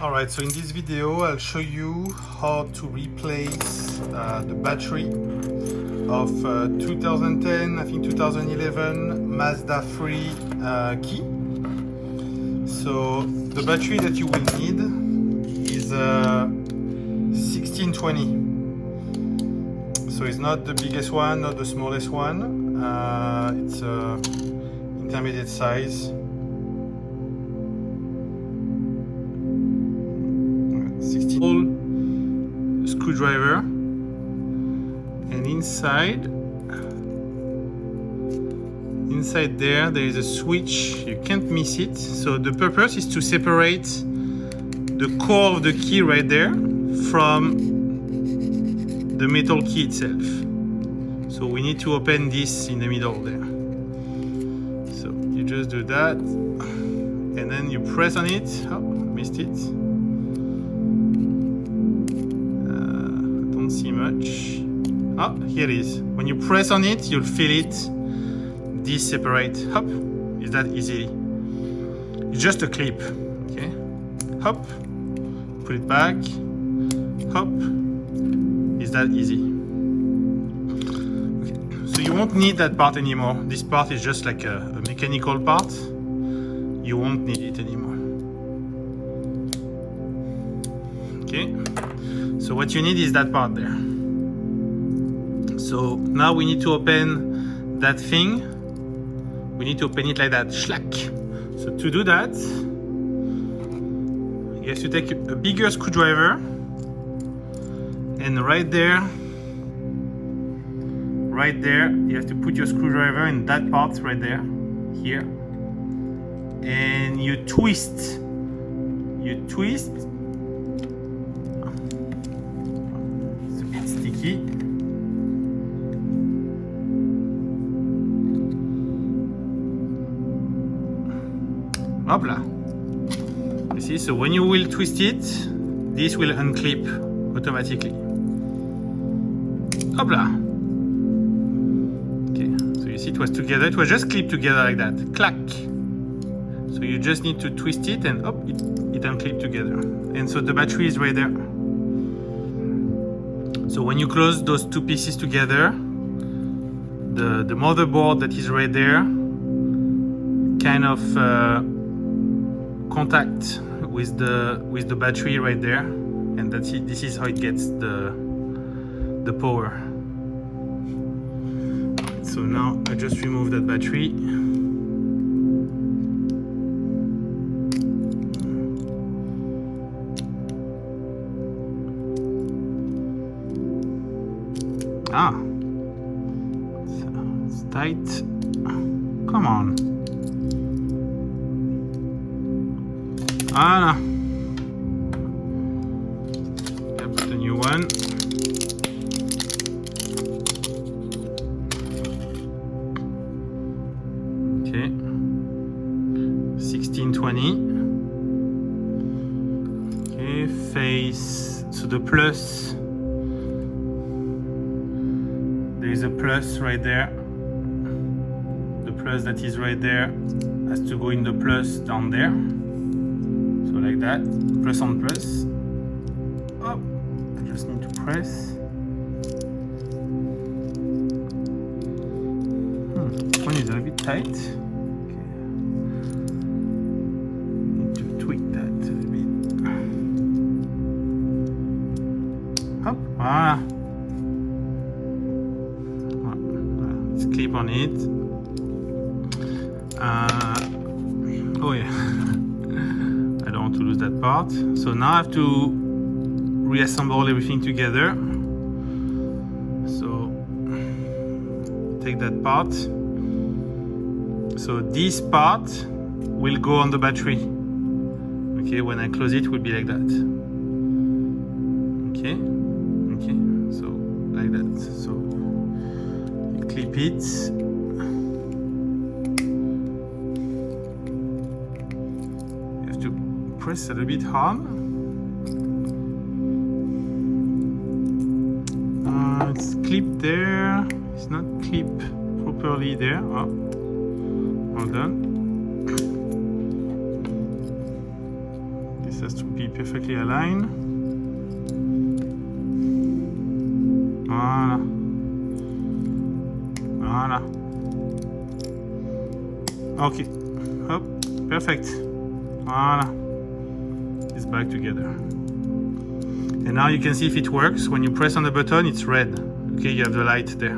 Alright, so in this video I'll show you how to replace the battery of 2010, I think 2011 Mazda Free key. So the battery that you will need is 1620. So it's not the biggest one, not the smallest one. It's intermediate size. 16 screwdriver, and inside there is a switch. You can't miss it. So the purpose is to separate the core of the key right there from the metal key itself. So we need to open this in the middle there. So you just do that, and then you press on it. Oh, missed it. Don't see much. Oh, here it is. When you press on it, you'll feel it separate. Hop, is that easy? It's just a clip. Okay, hop, put it back. Hop, is that easy? Okay. So you won't need that part anymore. This part is just like a mechanical part. You won't need it anymore. Okay, so what you need is that part there. So now we need to open that thing. We need to open it like that, schlack. So to do that, you have to take a bigger screwdriver, and right there, you have to put your screwdriver in that part right there, here, and you twist. It's a bit sticky. Hopla. You see, so when you will twist it, this will unclip automatically. Hopla. Okay, so you see it was together, it was just clipped together like that. Clack. So you just need to twist it and up, it unclipped together. And so the battery is right there. So when you close those two pieces together, the motherboard that is right there kind of contact with the battery right there, and that's it. This is how it gets the power. So now I just remove that battery. It's tight. Come on. Ah, no. I put a new one. Okay. 1620. Okay, face. So the plus. There is a plus right there. The plus that is right there has to go in the plus down there. Like that, press on press. Oh, I just need to press. This one is a little bit tight. Okay. Need to tweak that a little bit. Hop, ah. Let's clip on it. Oh yeah. To lose that part. So now I have to reassemble everything together. So take that part. So this part will go on the battery. Okay, when I close it will be like that. Okay, so like that. So you clip it. Press a little bit hard. It's clipped there. It's not clipped properly there. Oh, well done. This has to be perfectly aligned. Voilà. Voilà. Okay. Hop. Perfect. Voilà. It's back together. And now you can see if it works. When you press on the button, it's red. Okay, you have the light there.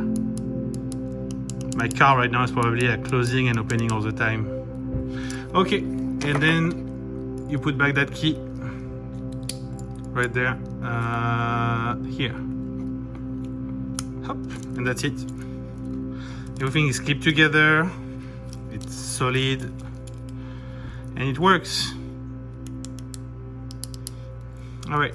My car right now is probably closing and opening all the time. Okay, and then you put back that key right there, here. Hop, and that's it. Everything is clipped together. It's solid, and it works. All right.